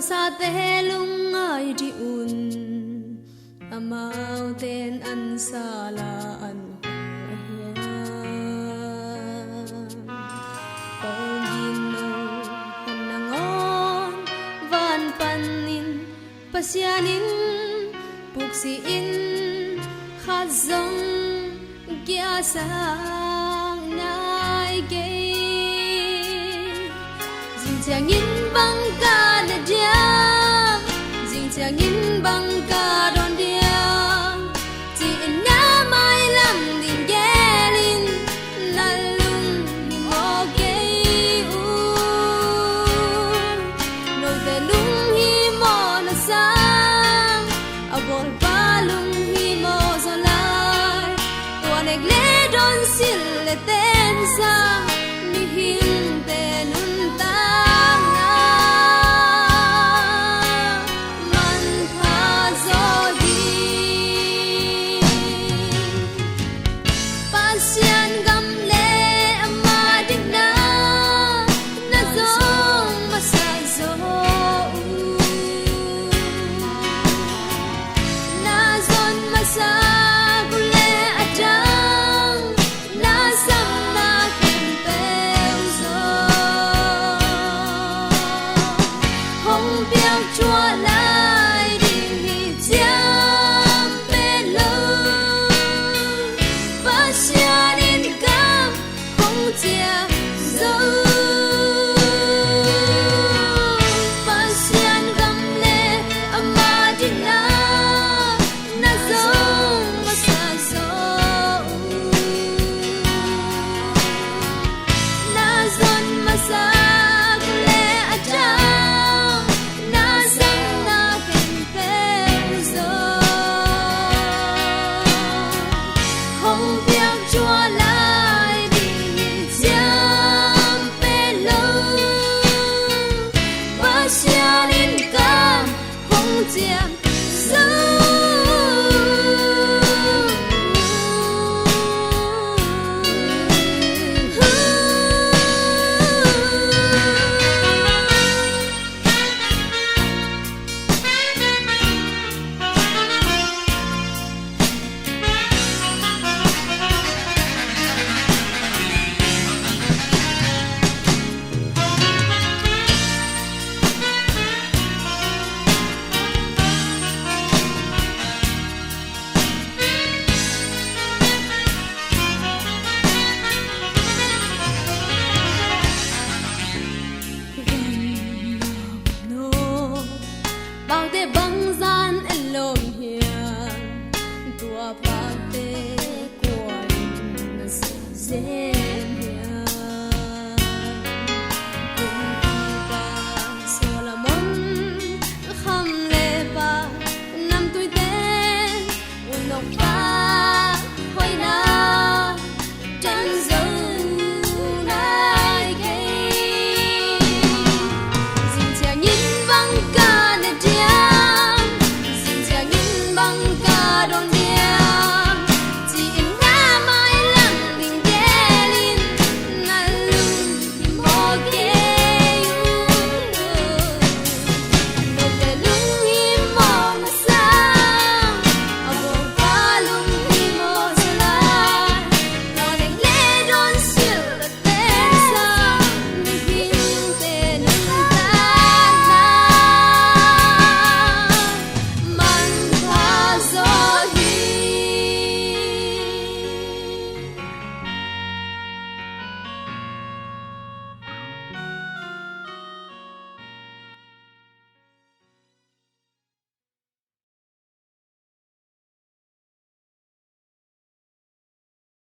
sa te lung ai di un amau ten an sala an pasianin puksiin khazong kya sang nai ge jing chang in bang ka na dia jing chang in bang ka don dia ti na mai lam din gelin na lung mo ge u no de lung hi mo na sa abol palung hi mo zo lai tua neg le don sil le ten sa